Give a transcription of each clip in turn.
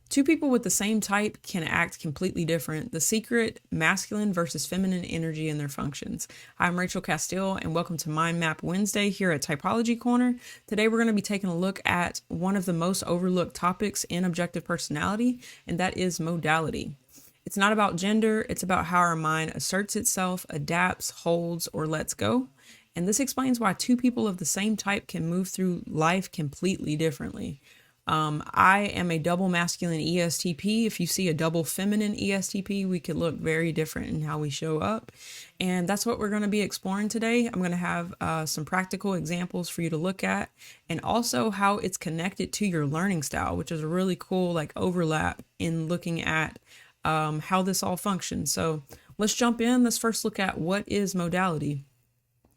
Two people with the same type can act completely different. The secret, masculine versus feminine energy and their functions. I'm Rachel Castile, and welcome to Mind Map Wednesday here at Typology Corner. Today, we're going to be taking a look at one of the most overlooked topics in objective personality, and that is modality. It's not about gender, it's about how our mind asserts itself, adapts, holds, or lets go. And this explains why two people of the same type can move through life completely differently. I am a double masculine ESTP. If you see a double feminine ESTP, we could look very different in how we show up. And that's what we're going to be exploring today. I'm going to have some practical examples for you to look at, and also how it's connected to your learning style, which is a really cool overlap in looking at how this all functions. So let's jump in. Let's first look at what is modality.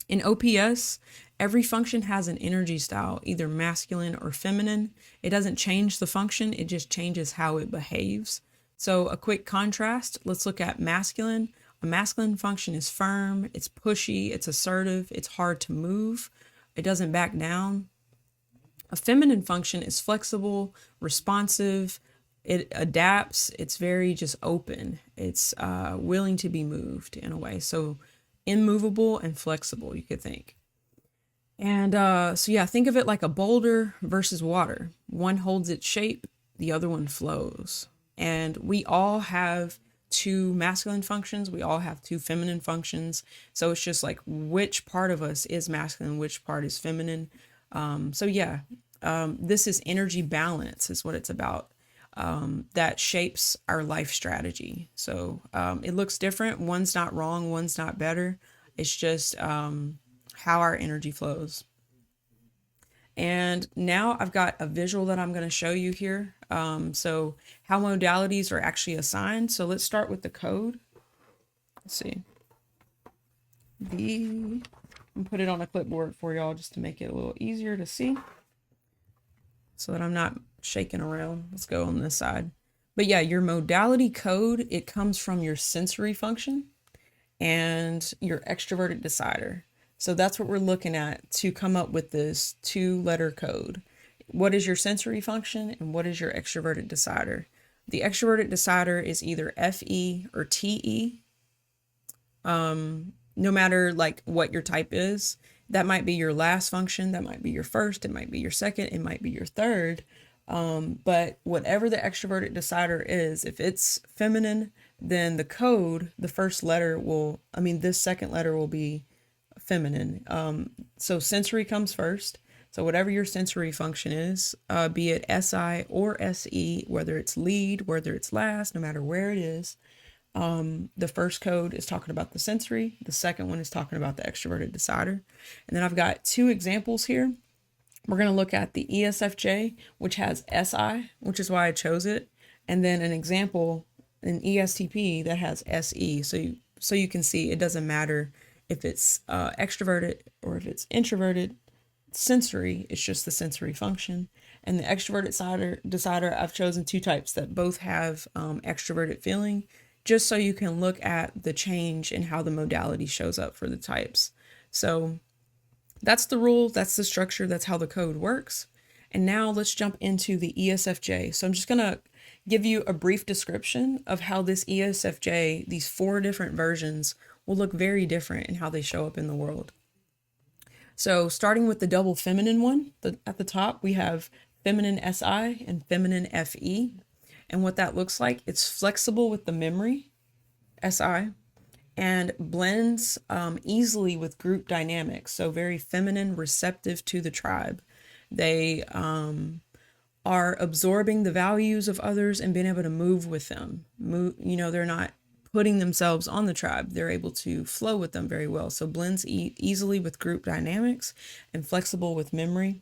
In OPS, every function has an energy style, either masculine or feminine. It doesn't change the function, it just changes how it behaves. So a quick contrast, let's look at masculine. A masculine function is firm, it's pushy, it's assertive, it's hard to move, it doesn't back down. A feminine function is flexible, responsive, it adapts, it's very just open, it's willing to be moved in a way. So immovable and flexible, you could think. And think of it like a boulder versus water. One holds its shape, the other one flows. And we all have two masculine functions, we all have two feminine functions. So it's just like which part of us is masculine, which part is feminine. This is energy balance, is what it's about. That shapes our life strategy. So it looks different. One's not wrong, one's not better. It's just how our energy flows. And now I've got a visual that I'm going to show you here. So how modalities are actually assigned. So let's start with the code. Let's see. I'll put it on a clipboard for y'all just to make it a little easier to see, so that I'm not shaking around. Let's go on this side. But yeah, your modality code, it comes from your sensory function and your extroverted decider. So that's what we're looking at to come up with this 2-letter code. What is your sensory function and what is your extroverted decider? The extroverted decider is either FE or TE. No matter what your type is, that might be your last function, that might be your first, it might be your second, it might be your third. But whatever the extroverted decider is, if it's feminine, then the code, the first letter this second letter will be feminine. So sensory comes first. So whatever your sensory function is, be it SI or SE, whether it's lead, whether it's last, no matter where it is, the first code is talking about the sensory. The second one is talking about the extroverted decider. And then I've got 2 examples here. We're going to look at the ESFJ, which has SI, which is why I chose it. And then an example, an ESTP that has SE. So you can see it doesn't matter if it's extroverted or if it's introverted. Sensory, it's just the sensory function. And the extroverted decider, I've chosen 2 types that both have extroverted feeling, just so you can look at the change in how the modality shows up for the types. So that's the rule, that's the structure, that's how the code works. And now let's jump into the ESFJ. So I'm just going to give you a brief description of how this ESFJ, these 4 different versions, will look very different in how they show up in the world. So starting with the double feminine one, at the top, we have feminine SI and feminine FE. And what that looks like, it's flexible with the memory, SI, and blends easily with group dynamics. So very feminine, receptive to the tribe. They are absorbing the values of others and being able to move with them. They're not putting themselves on the tribe. They're able to flow with them very well. So blends easily with group dynamics and flexible with memory.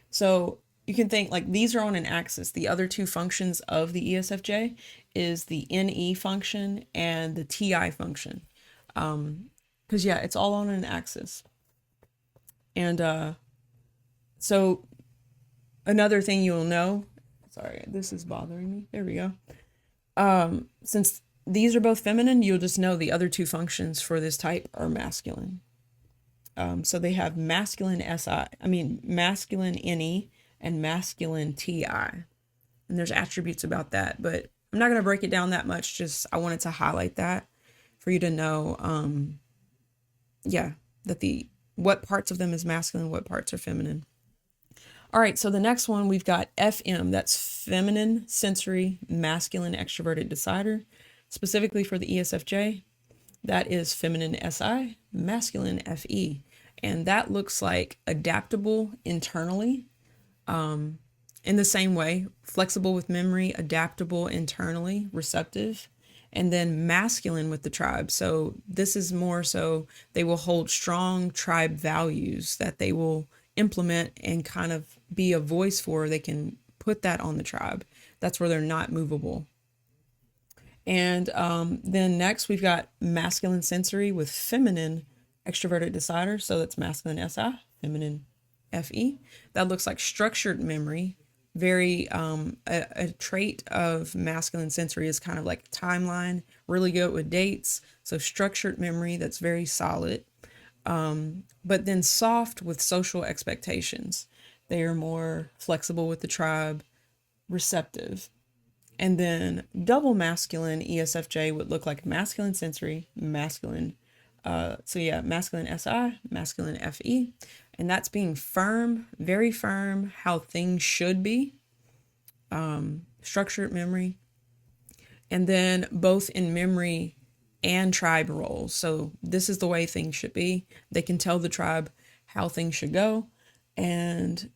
So you can think these are on an axis. The other 2 functions of the ESFJ is the NE function and the TI function. It's all on an axis. And so another thing you'll know, sorry, this is bothering me. There we go. Since these are both feminine, you'll just know the other 2 functions for this type are masculine. So they have masculine NE and masculine TI. and there's attributes about that, but I'm not going to break it down that much. Just I wanted to highlight that for you to know, that what parts of them is masculine, what parts are feminine. All right, so the next one we've got FM, that's feminine, sensory, masculine, extroverted decider. Specifically for the ESFJ, that is feminine SI, masculine FE. And that looks like adaptable internally, in the same way, flexible with memory, adaptable internally, receptive, and then masculine with the tribe. So this is more so they will hold strong tribe values that they will implement and kind of be a voice for. They can put that on the tribe. That's where they're not movable. And then next we've got masculine sensory with feminine extroverted decider. So that's masculine SI, feminine FE. That looks like structured memory. Very a trait of masculine sensory is kind of like timeline, really good with dates. So structured memory, that's very solid. But then soft with social expectations. They are more flexible with the tribe, receptive. And then double masculine ESFJ would look like masculine sensory, masculine. Masculine SI, masculine FE. And that's being firm, very firm, how things should be, structured memory. And then both in memory and tribe roles. So this is the way things should be. They can tell the tribe how things should go. And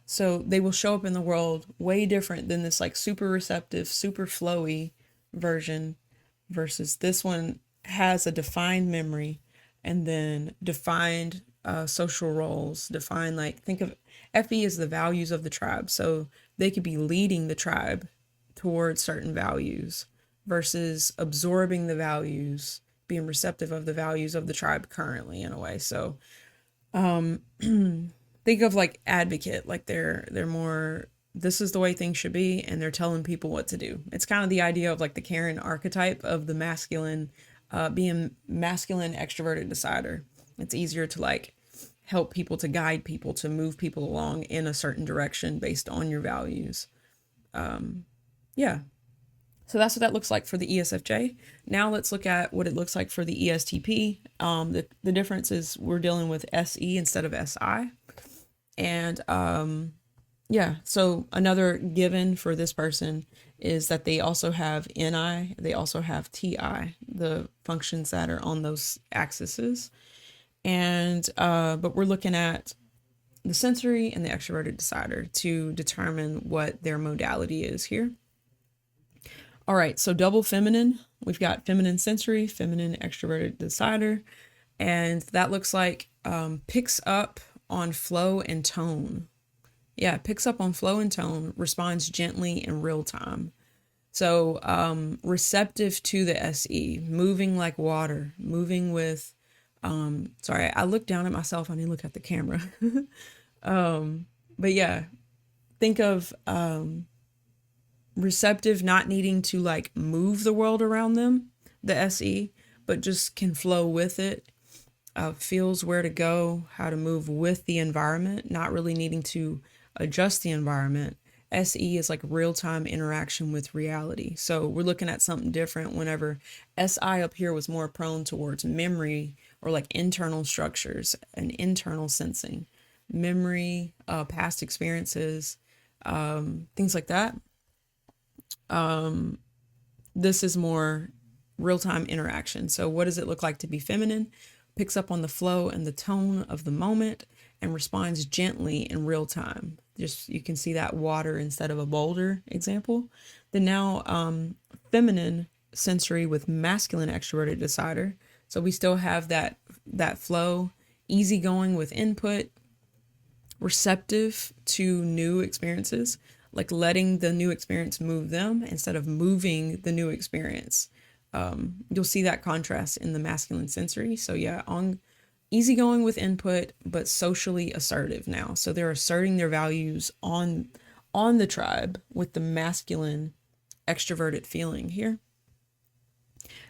so they will show up in the world way different than this like super receptive, super flowy version versus this one has a defined memory and then defined social roles, defined, like, think of FE as the values of the tribe. So they could be leading the tribe towards certain values versus absorbing the values, being receptive of the values of the tribe currently in a way. So think of like advocate, like they're more, this is the way things should be, and they're telling people what to do. It's kind of the idea of like the Karen archetype of the masculine, being masculine extroverted decider. It's easier to like help people, to guide people, to move people along in a certain direction based on your values. So that's what that looks like for the ESFJ. Now let's look at what it looks like for the ESTP. The difference is we're dealing with SE instead of SI. And so another given for this person is that they also have NI, they also have TI, the functions that are on those axes. And but we're looking at the sensory and the extroverted decider to determine what their modality is here. All right, so double feminine, we've got feminine sensory, feminine extroverted decider, and that looks like picks up on flow and tone. Yeah, picks up on flow and tone, responds gently in real time. So receptive to the SE, moving like water, moving with, sorry, I looked down at myself, I need to look at the camera. But yeah, think of receptive, not needing to like move the world around them, the SE, but just can flow with it, feels where to go, how to move with the environment, not really needing to adjust the environment. SE is like real-time interaction with reality. So we're looking at something different whenever SI up here was more prone towards memory or like internal structures and internal sensing, memory, past experiences, things like that. This is more real-time interaction. So what does it look like to be feminine? Picks up on the flow and the tone of the moment and responds gently in real time. Just, you can see that water instead of a boulder example. Then now feminine sensory with masculine extroverted decider. So we still have that flow, easygoing with input, receptive to new experiences, like letting the new experience move them instead of moving the new experience. You'll see that contrast in the masculine sensory. So yeah, on easygoing with input, but socially assertive now. So they're asserting their values on the tribe with the masculine extroverted feeling here.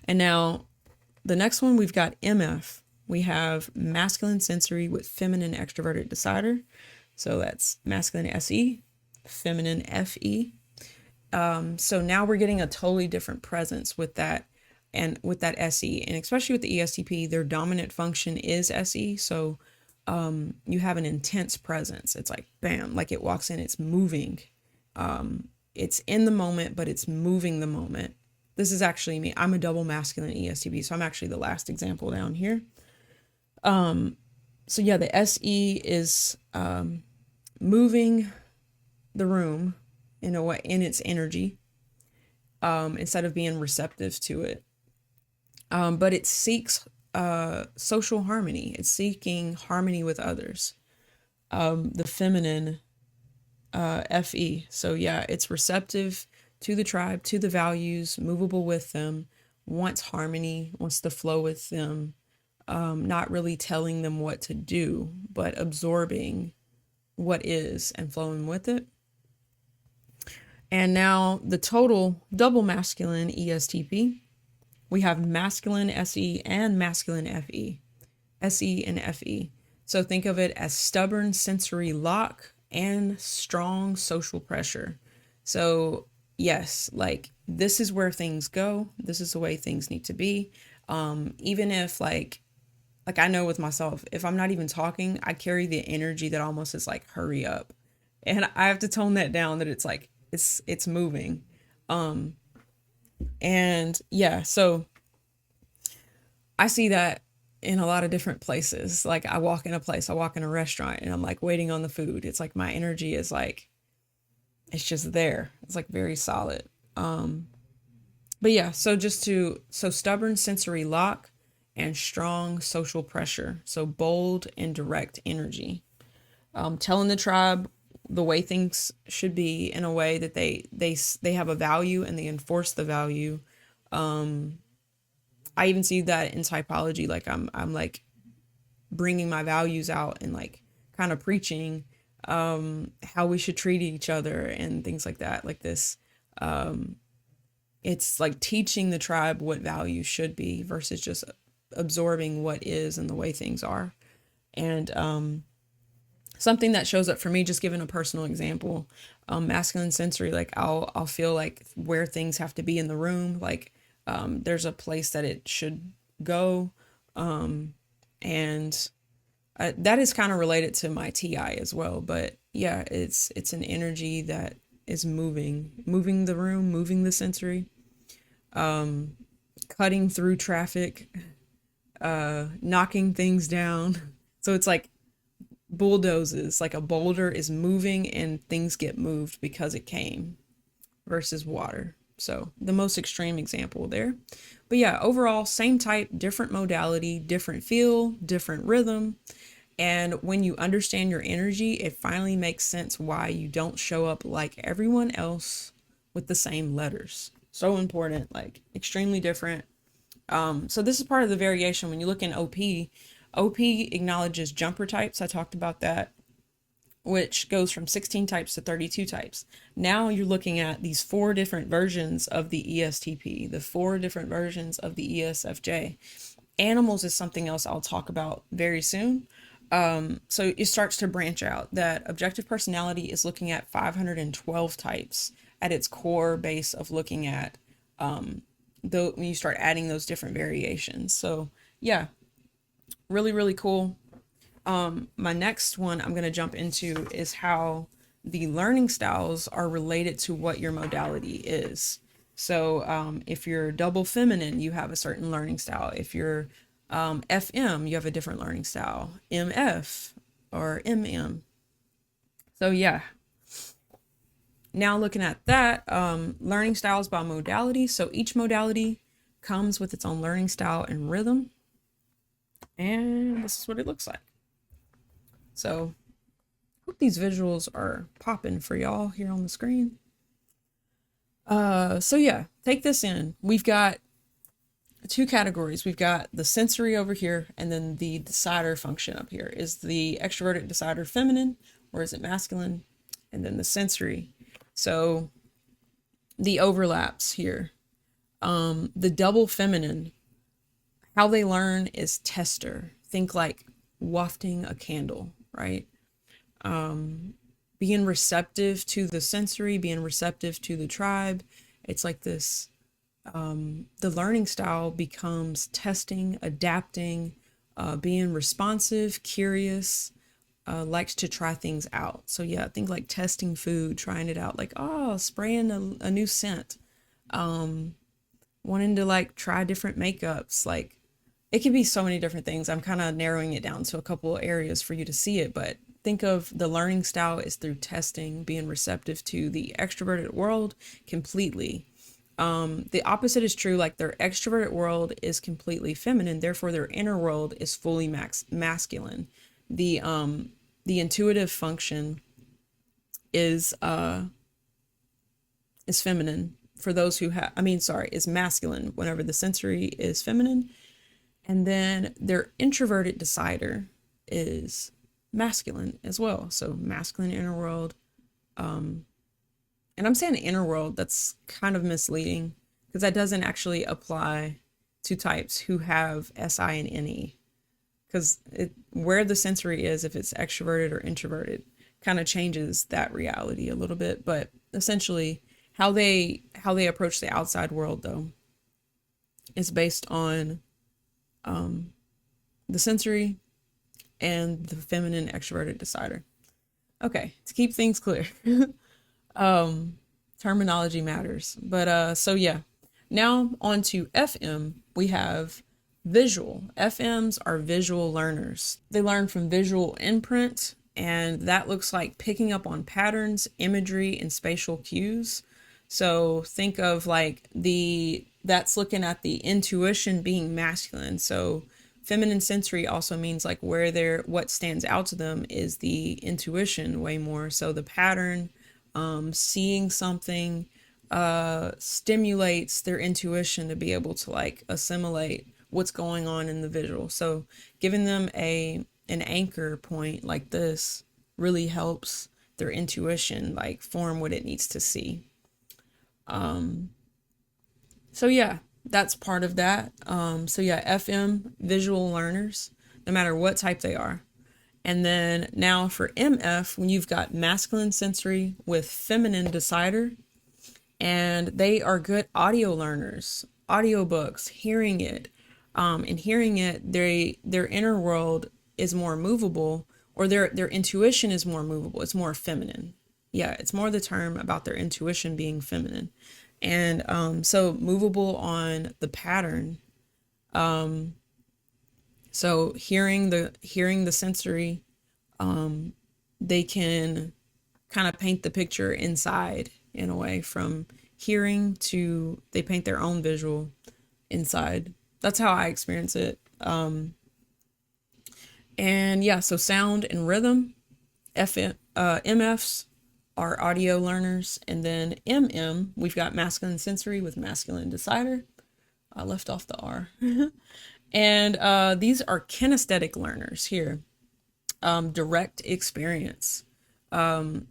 And now the next one, we've got MF. We have masculine sensory with feminine extroverted decider. So that's masculine SE, feminine FE. So now we're getting a totally different presence with that, and with that SE, and especially with the ESTP, their dominant function is SE. So you have an intense presence. It's like bam, like it walks in, it's moving. It's in the moment, but it's moving the moment. This is actually me. I'm a double masculine ESTP, so I'm actually the last example down here. So yeah, the SE is moving the room in a way, in its energy, instead of being receptive to it. But it seeks social harmony. It's seeking harmony with others. The feminine FE. So yeah, it's receptive to the tribe, to the values, movable with them, wants harmony, wants to flow with them, not really telling them what to do, but absorbing what is and flowing with it. And now the total double masculine ESTP. We have masculine SE and masculine FE, SE and FE. So think of it as stubborn sensory lock and strong social pressure. So yes, like this is where things go. This is the way things need to be. Even if like I know with myself, if I'm not even talking, I carry the energy that almost is like, hurry up. And I have to tone that down, that it's like, it's moving. And yeah, so I see that in a lot of different places. Like I walk in a place, I walk in a restaurant and I'm like waiting on the food. It's like my energy is like, it's just there. It's like very solid. But yeah, so stubborn sensory lock and strong social pressure. So bold and direct energy. Telling the tribe the way things should be in a way that they have a value and they enforce the value. I even see that in typology. Like I'm like bringing my values out and like kind of preaching how we should treat each other and things like that. Like this, it's like teaching the tribe what values should be versus just absorbing what is and the way things are. And something that shows up for me, just giving a personal example, masculine sensory, like I'll feel like where things have to be in the room, like there's a place that it should go, and that is kind of related to my TI as well. But yeah, it's an energy that is moving the room, moving the sensory, cutting through traffic, knocking things down. So it's like bulldozes, like a boulder is moving and things get moved because it came, versus water. So the most extreme example there. But yeah, overall, same type, different modality, different feel, different rhythm. And when you understand your energy, it finally makes sense why you don't show up like everyone else with the same letters. So important, like extremely different. So this is part of the variation. When you look in OP acknowledges jumper types. I talked about that, which goes from 16 types to 32 types. Now you're looking at these 4 different versions of the ESTP, the 4 different versions of the ESFJ. Animals is something else I'll talk about very soon. So it starts to branch out. That objective personality is looking at 512 types at its core base of looking at when you start adding those different variations. So yeah, really, really cool. My next one I'm going to jump into is how the learning styles are related to what your modality is. So if you're double feminine, you have a certain learning style. If you're FM, you have a different learning style. MF or MM. So yeah. Now looking at that, learning styles by modality. So each modality comes with its own learning style and rhythm. And this is what it looks like. So hope these visuals are popping for y'all here on the screen. So yeah, take this in. We've got 2 categories. We've got the sensory over here, and then the decider function up here. Is the extroverted decider feminine or is it masculine? And then the sensory. So the overlaps here. The double feminine, how they learn is tester. Think like wafting a candle, right? being receptive to the sensory, being receptive to the tribe. It's like this, the learning style becomes testing, adapting, being responsive, curious, likes to try things out. So yeah, I think like testing food, trying it out, like, oh, spraying a new scent, wanting to like try different makeups. Like it can be so many different things. I'm kind of narrowing it down to a couple areas for you to see it, but think of the learning style is through testing, being receptive to the extroverted world completely. The opposite is true, like their extroverted world is completely feminine, therefore their inner world is fully masculine. The intuitive function is feminine for those who have, is masculine whenever the sensory is feminine. And then their introverted decider is masculine as well. So masculine inner world. And I'm saying inner world, that's kind of misleading because that doesn't actually apply to types who have SI and NE. Because where the sensory is, if it's extroverted or introverted, kind of changes that reality a little bit. But essentially, how they approach the outside world, though, is based on the sensory and the feminine extroverted decider. Okay, to keep things clear, terminology matters. But so yeah, now on to FM. We have visual. FMs are visual learners. They learn from visual imprint, and that looks like picking up on patterns, imagery, and spatial cues. So think of like that's looking at the intuition being masculine. So feminine sensory also means like what stands out to them is the intuition way more. So the pattern, seeing something, stimulates their intuition to be able to like assimilate what's going on in the visual. So giving them an anchor point like this really helps their intuition like form what it needs to see. So yeah, that's part of that. So yeah, FM, visual learners, no matter what type they are. And then now for MF, when you've got masculine sensory with feminine decider, and they are good audio learners, audiobooks, hearing it. And hearing it, their inner world is more movable, or their intuition is more movable. It's more feminine. Yeah, it's more the term about their intuition being feminine. And so movable on the pattern. So hearing the sensory, they can kind of paint the picture inside in a way, from hearing to they paint their own visual inside. That's how I experience it. And yeah, so sound and rhythm. MFs are audio learners. And then we've got masculine sensory with masculine decider. I left off the R. And these are kinesthetic learners here. Direct experience. I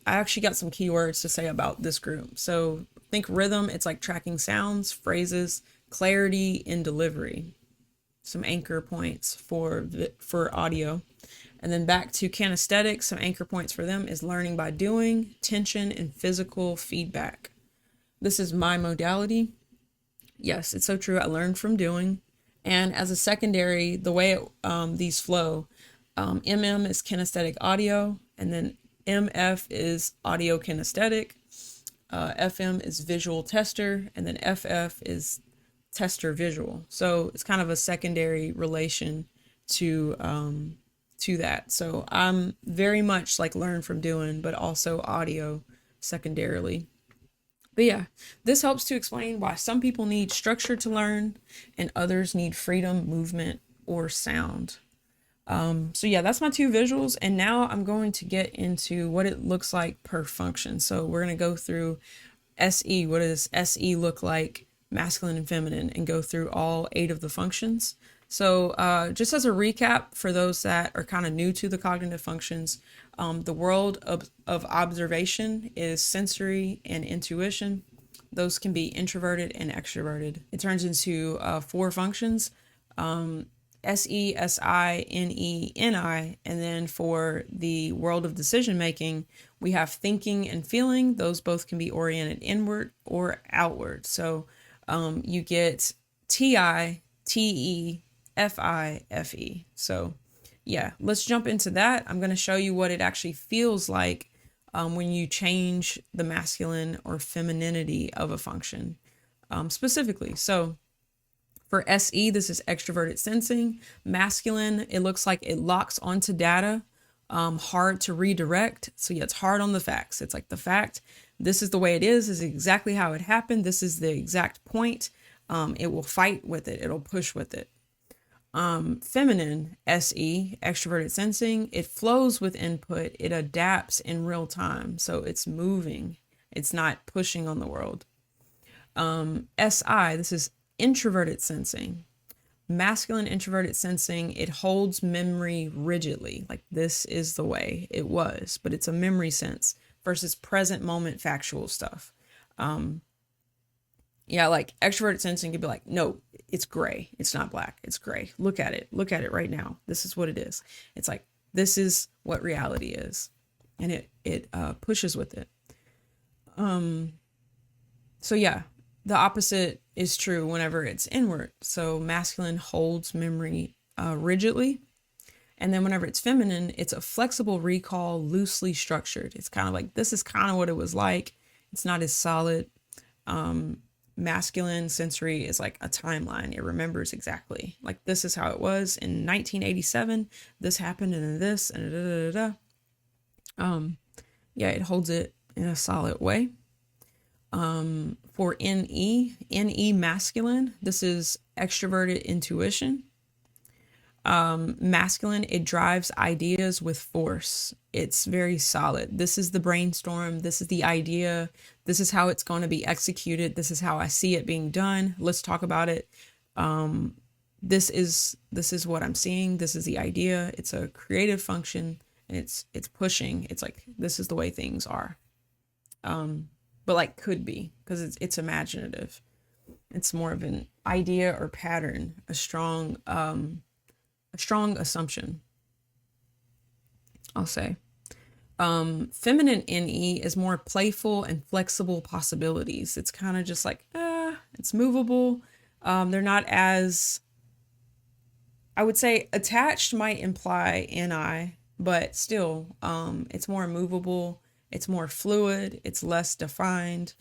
actually got some keywords to say about this group. So think rhythm, it's like tracking sounds, phrases, clarity in delivery. Some anchor points for audio. And then back to kinesthetic, some anchor points for them is learning by doing, tension, and physical feedback. This is my modality. Yes, it's so true. I learned from doing. And as a secondary, the way these flow, MM is kinesthetic audio, and then MF is audio kinesthetic. FM is visual tester, and then FF is tester visual. So it's kind of a secondary relation to that. So I'm very much like learn from doing, but also audio secondarily. But yeah, this helps to explain why some people need structure to learn and others need freedom, movement, or sound. So yeah, that's my two visuals. And now I'm going to get into what it looks like per function. So we're going to go through SE. What does SE look like, masculine and feminine, and go through all 8 of the functions. So just as a recap for those that are kind of new to the cognitive functions, the world of observation is sensory and intuition. Those can be introverted and extroverted. It turns into 4 functions. SESINENI. And then for the world of decision making, we have thinking and feeling. Those both can be oriented inward or outward. So you get TI, TE, FI, FE. So yeah, let's jump into that. I'm going to show you what it actually feels like when you change the masculine or femininity of a function specifically. So for SE, this is extroverted sensing. Masculine, it looks like it locks onto data, hard to redirect. So yeah, it's hard on the facts. It's like the fact, this is the way it is exactly how it happened. This is the exact point. It will fight with it. It'll push with it. Feminine, SE, extroverted sensing, it flows with input. It adapts in real time. So it's moving. It's not pushing on the world. SI, this is introverted sensing. Masculine introverted sensing, it holds memory rigidly. Like this is the way it was, but it's a memory sense versus present moment factual stuff. Yeah, like extroverted sensing could be like, no, it's gray. It's not black. It's gray. Look at it. Look at it right now. This is what it is. It's like, this is what reality is. And it pushes with it. So yeah, the opposite is true whenever it's inward. So masculine holds memory rigidly. And then whenever it's feminine, it's a flexible recall, loosely structured. It's kind of like, this is kind of what it was like. It's not as solid. Masculine sensory is like a timeline. It remembers exactly. Like, this is how it was in 1987. This happened and then this and da, da, da, da. Yeah, it holds it in a solid way. For NE masculine, this is extroverted intuition. Masculine, it drives ideas with force. It's very solid. This is the brainstorm. This is the idea. This is how it's going to be executed. This is how I see it being done. Let's talk about it. This is what I'm seeing. This is the idea. It's a creative function, and it's pushing. It's like, this is the way things are. But like could be, because it's imaginative. It's more of an idea or pattern, a strong assumption, I'll say. Feminine NE is more playful and flexible possibilities. It's kind of just like, it's movable. They're not as, I would say attached might imply NI, but still, it's more movable. It's more fluid. It's less defined.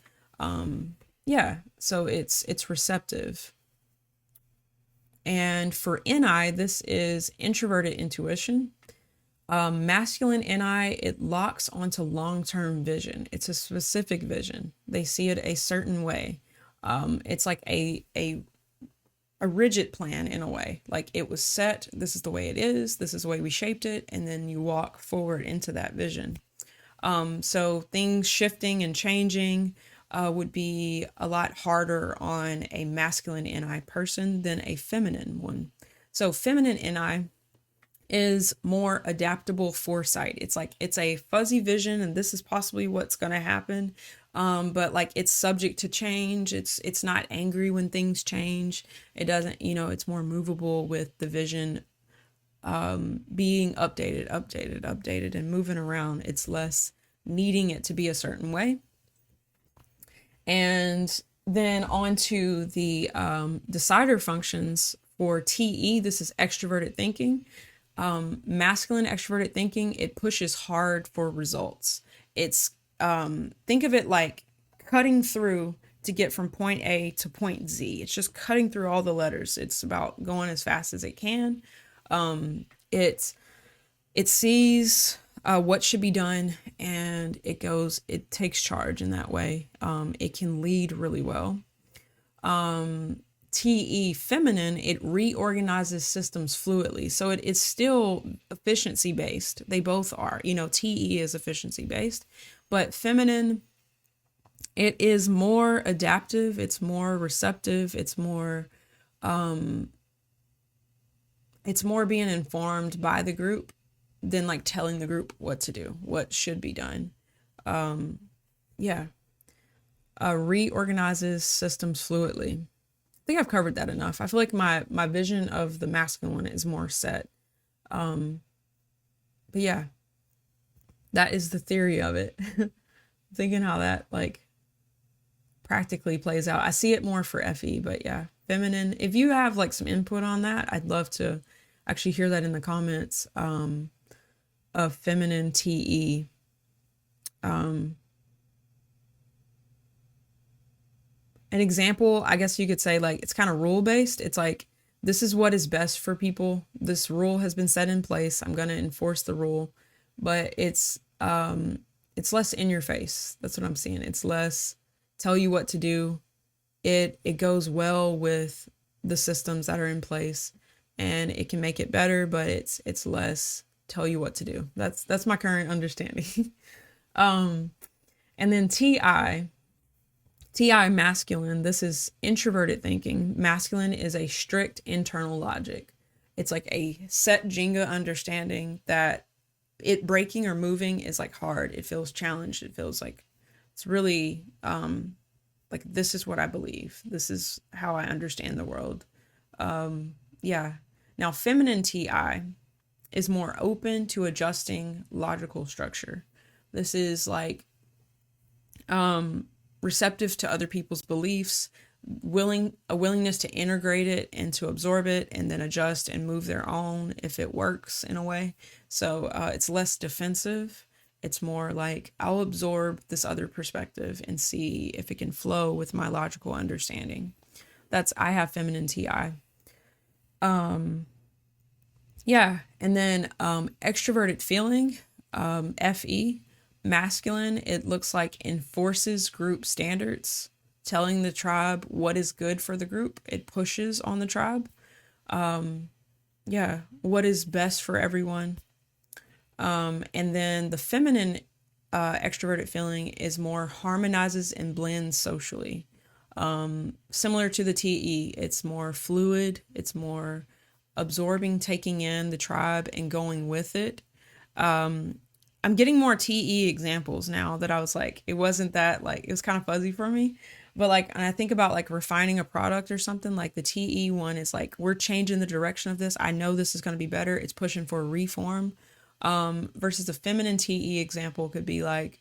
Yeah, so it's receptive. And for NI, this is introverted intuition. Masculine NI, it locks onto long-term vision. It's a specific vision. They see it a certain way. It's like a rigid plan in a way. Like, it was set. This is the way it is. This is the way we shaped it. And then you walk forward into that vision. So things shifting and changing would be a lot harder on a masculine NI person than a feminine one. So feminine NI is more adaptable foresight. It's like, it's a fuzzy vision, and this is possibly what's going to happen. But like, it's subject to change. It's not angry when things change. It doesn't, it's more movable with the vision being updated and moving around. It's less needing it to be a certain way. And then on to the decider functions. For TE, this is extroverted thinking. Masculine extroverted thinking, it pushes hard for results. It's think of it like cutting through to get from point A to point Z. It's just cutting through all the letters. It's about going as fast as it can. It sees what should be done, and it takes charge in that way. It can lead really well. TE feminine, it reorganizes systems fluidly. So it's still efficiency based. They both are, TE is efficiency based, but feminine, it is more adaptive. It's more receptive. It's more being informed by the group than like telling the group what to do, what should be done. Reorganizes systems fluidly. I think I've covered that enough. I feel like my vision of the masculine one is more set. But yeah, that is the theory of it. Thinking how that like practically plays out. I see it more for FE, but yeah, feminine. If you have like some input on that, I'd love to actually hear that in the comments of feminine TE. An example, I guess you could say, like, it's kind of rule based. It's like, this is what is best for people. This rule has been set in place. I'm going to enforce the rule, but it's less in your face. That's what I'm seeing. It's less tell you what to do. It goes well with the systems that are in place, and it can make it better, but it's less tell you what to do. That's my current understanding. And then TI masculine, this is introverted thinking. Masculine is a strict internal logic. It's like a set Jenga understanding that it breaking or moving is like hard. It feels challenged. It feels like it's really like, this is what I believe. This is how I understand the world. Yeah. Now, feminine TI is more open to adjusting logical structure. This is like receptive to other people's beliefs, a willingness to integrate it and to absorb it and then adjust and move their own if it works in a way. So it's less defensive. It's more like, I'll absorb this other perspective and see if it can flow with my logical understanding. I have feminine TI. Yeah. And then extroverted feeling, FE, masculine, it looks like enforces group standards, telling the tribe what is good for the group. It pushes on the tribe. Yeah. What is best for everyone. And then the feminine extroverted feeling is more harmonizes and blends socially. Similar to the TE, it's more fluid. It's more absorbing, taking in the tribe and going with it. I'm getting more TE examples now that I was like, it wasn't that, like, it was kind of fuzzy for me. But like, and I think about like refining a product or something, like the TE one is like, we're changing the direction of this. I know this is going to be better. It's pushing for a reform. Versus the feminine TE example could be like,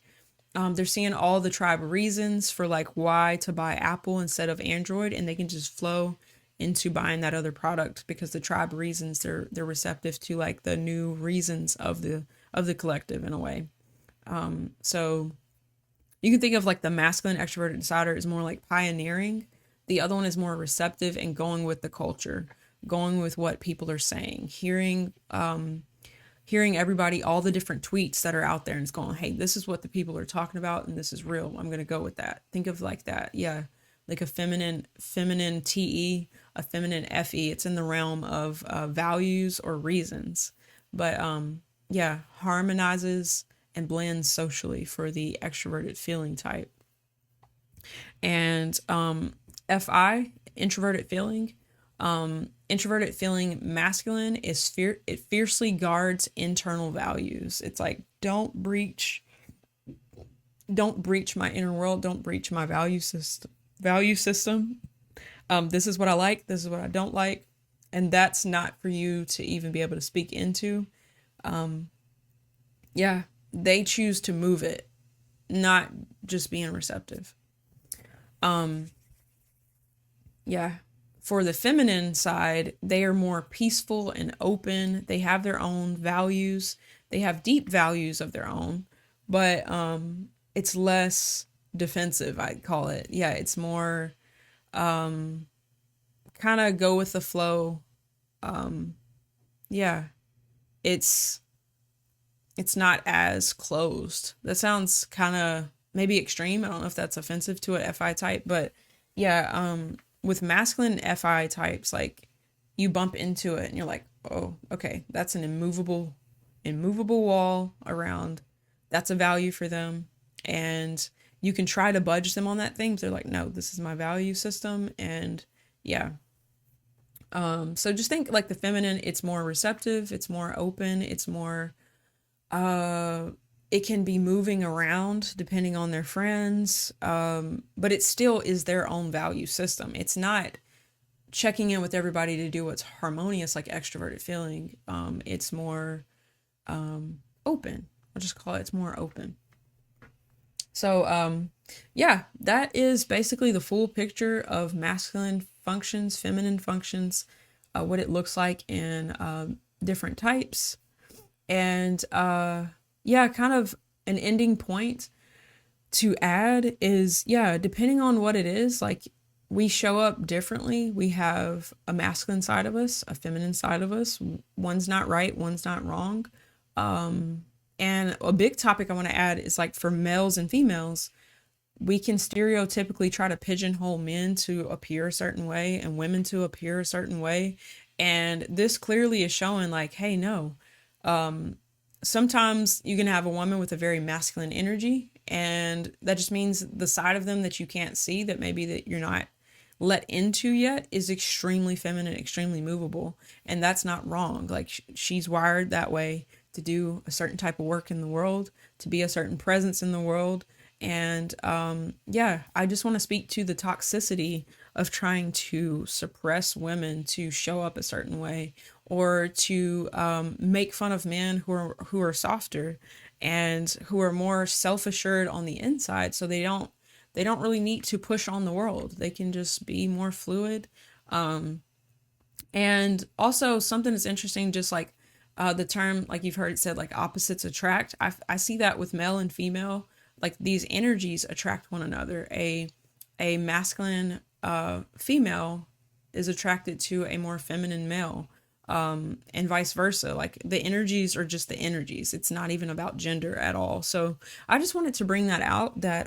they're seeing all the tribe reasons for like why to buy Apple instead of Android, and they can just flow into buying that other product because the tribe reasons, they're receptive to like the new reasons of the collective in a way. So you can think of like the masculine extroverted decider is more like pioneering. The other one is more receptive and going with the culture, going with what people are saying, hearing everybody, all the different tweets that are out there, and it's going, hey, this is what the people are talking about, and this is real. I'm going to go with that. Think of like that. Yeah. Like a feminine TE, a feminine FE. It's in the realm of values or reasons. But yeah, harmonizes and blends socially for the extroverted feeling type. And FI, introverted feeling. Introverted feeling masculine is it fiercely guards internal values. It's like, don't breach my inner world. Don't breach my value system. This is what I like. This is what I don't like. And that's not for you to even be able to speak into. Yeah, they choose to move it, not just being receptive. Yeah. For the feminine side, they are more peaceful and open. They have their own values. They have deep values of their own, but it's less defensive, I'd call it. Yeah, it's more kind of go with the flow. Yeah, it's not as closed. That sounds kind of maybe extreme. I don't know if that's offensive to an FI type, but yeah, with masculine FI types, like you bump into it and you're like, oh, okay, that's an immovable wall around. That's a value for them. And you can try to budge them on that thing, but they're like, no, this is my value system. And yeah. So just think like the feminine, it's more receptive, it's more open, it's more, it can be moving around depending on their friends, but it still is their own value system. It's not checking in with everybody to do what's harmonious, like extroverted feeling. It's more open. I'll just call it, it's more open. So, yeah, that is basically the full picture of masculine functions, feminine functions, what it looks like in different types. And yeah, kind of an ending point to add is, yeah, depending on what it is, like we show up differently. We have a masculine side of us, a feminine side of us. One's not right, one's not wrong. And a big topic I want to add is like for males and females, we can stereotypically try to pigeonhole men to appear a certain way and women to appear a certain way. And this clearly is showing like, hey, no. Sometimes you can have a woman with a very masculine energy, and that just means the side of them that you can't see, that maybe that you're not let into yet, is extremely feminine, extremely movable. And that's not wrong. Like she's wired that way to do a certain type of work in the world, to be a certain presence in the world. And yeah, I just want to speak to the toxicity of trying to suppress women to show up a certain way, or to make fun of men who are softer and who are more self-assured on the inside, so they don't really need to push on the world. They can just be more fluid. And also something that's interesting, just like the term, like you've heard it said, like opposites attract. I see that with male and female, like these energies attract one another. A masculine female is attracted to a more feminine male, and vice versa. Like the energies are just the energies. It's not even about gender at all. So I just wanted to bring that out, that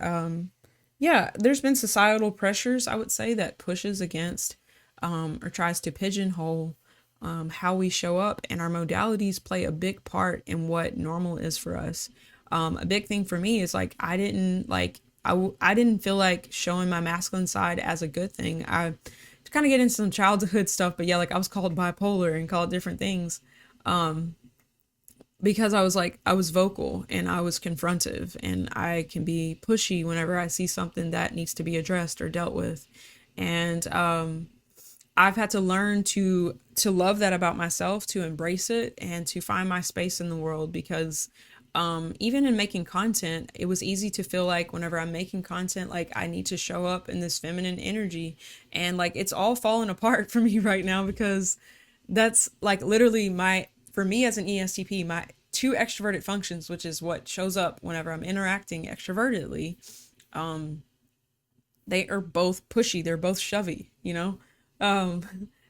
yeah, there's been societal pressures, I would say, that pushes against or tries to pigeonhole how we show up, and our modalities play a big part in what normal is for us. A big thing for me is like I didn't feel like showing my masculine side as a good thing. I kind of get into some childhood stuff, but yeah, like I was called bipolar and called different things because I was vocal and I was confrontive, and I can be pushy whenever I see something that needs to be addressed or dealt with. And I've had to learn to love that about myself, to embrace it, and to find my space in the world, because even in making content, it was easy to feel like whenever I'm making content, like I need to show up in this feminine energy. And like it's all falling apart for me right now, because that's like literally for me as an ESTP, my two extroverted functions, which is what shows up whenever I'm interacting extrovertedly, they are both pushy. They're both shovey, you know?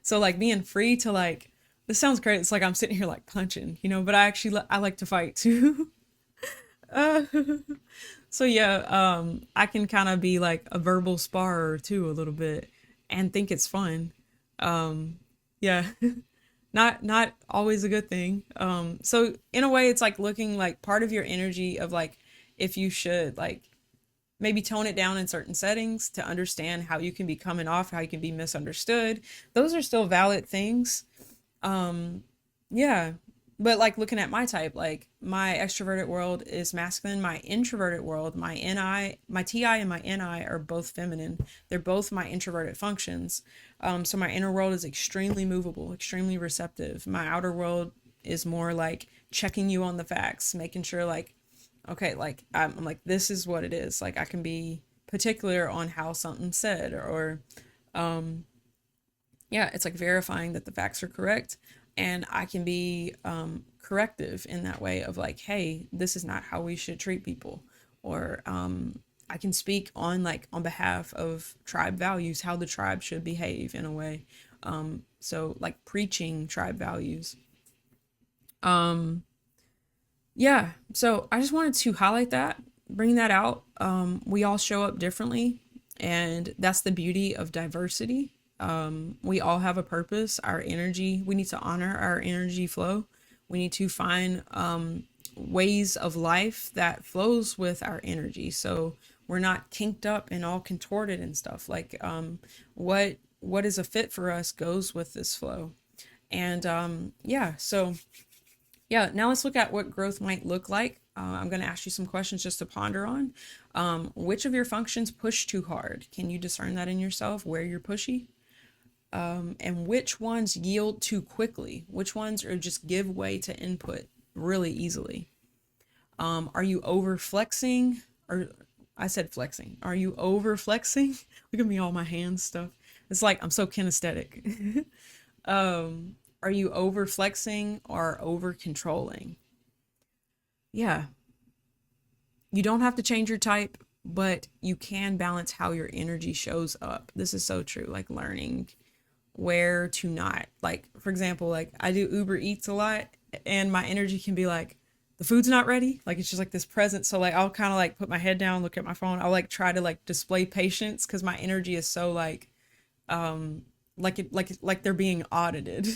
So like being free to like, this sounds great. It's like I'm sitting here like punching, you know, but I like to fight too. uh, so yeah, I can kind of be like a verbal sparrer too a little bit, and think it's fun. Yeah, not always a good thing. So in a way, it's like looking like part of your energy of like, if you should like maybe tone it down in certain settings to understand how you can be coming off, how you can be misunderstood. Those are still valid things. Yeah. But like looking at my type, like my extroverted world is masculine. My introverted world, my TI and my NI are both feminine. They're both my introverted functions. So my inner world is extremely movable, extremely receptive. My outer world is more like checking you on the facts, making sure like, okay, like I'm like, this is what it is. Like I can be particular on how something's said, or yeah, it's like verifying that the facts are correct. And I can be corrective in that way of like, hey, this is not how we should treat people. Or I can speak on like on behalf of tribe values, how the tribe should behave in a way. So like preaching tribe values. Yeah, so I just wanted to highlight that, bring that out. We all show up differently, and that's the beauty of diversity. We all have a purpose. Our energy, we need to honor our energy flow. We need to find ways of life that flows with our energy, so we're not kinked up and all contorted and stuff. Like what is a fit for us goes with this flow. And yeah, so yeah, now let's look at what growth might look like. I'm going to ask you some questions just to ponder on. Which of your functions push too hard? Can you discern that in yourself, where you're pushy? and which ones yield too quickly, which ones are just give way to input really easily. Are you over flexing? Or I said flexing. Are you over flexing? Look at me, all my hands stuff. It's like I'm so kinesthetic. Are you over flexing or over controlling? Yeah, you don't have to change your type, but you can balance how your energy shows up. This is so true. Like learning where to not. Like, for example, like I do Uber Eats a lot and my energy can be like, the food's not ready. Like it's just like this present. So like I'll kind of like put my head down, look at my phone. I'll like try to like display patience because my energy is so like they're being audited.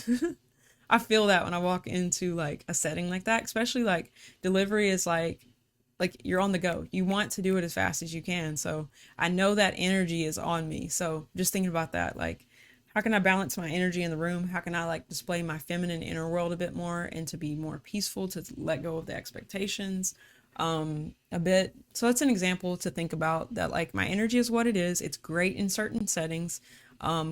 I feel that when I walk into like a setting like that, especially like delivery is like you're on the go. You want to do it as fast as you can. So I know that energy is on me. So just thinking about that, like how can I balance my energy in the room? How can I like display my feminine inner world a bit more and to be more peaceful, to let go of the expectations a bit. So that's an example to think about, that like my energy is what it is. It's great in certain settings,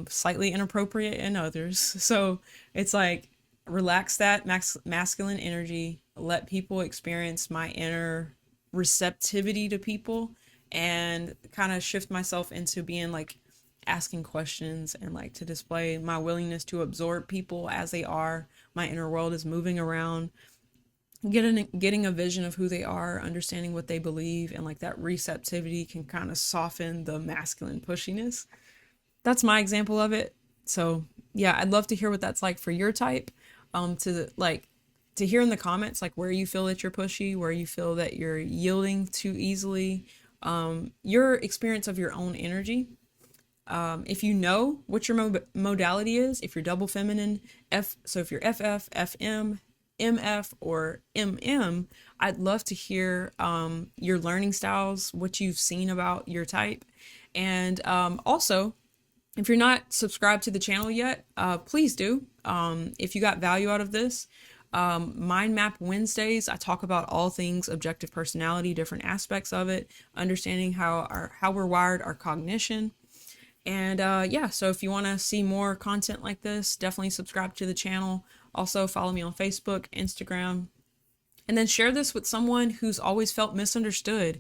slightly inappropriate in others. So it's like relax that masculine energy, let people experience my inner receptivity to people, and kind of shift myself into being like asking questions and like to display my willingness to absorb people as they are. My inner world is moving around, getting a vision of who they are, understanding what they believe, and like that receptivity can kind of soften the masculine pushiness. That's my example of it. So yeah, I'd love to hear what that's like for your type. To like to hear in the comments like where you feel that you're pushy, where you feel that you're yielding too easily, your experience of your own energy. If you know what your modality is, if you're double feminine, so if you're FF, FM, MF, or MM, I'd love to hear your learning styles, what you've seen about your type. And also, if you're not subscribed to the channel yet, please do. If you got value out of this, Mind Map Wednesdays, I talk about all things objective personality, different aspects of it, understanding how we're wired, our cognition. And yeah, so if you want to see more content like this, definitely subscribe to the channel. Also follow me on Facebook, Instagram, and then share this with someone who's always felt misunderstood.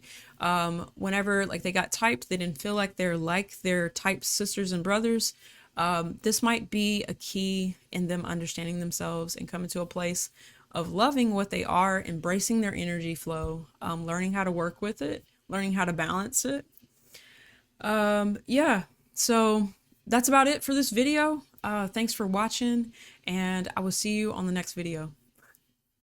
Whenever like they got typed, they didn't feel like they're like their type sisters and brothers. This might be a key in them understanding themselves and coming to a place of loving what they are, embracing their energy flow, learning how to work with it, learning how to balance it. Yeah, so that's about it for this video. Thanks for watching, and I will see you on the next video.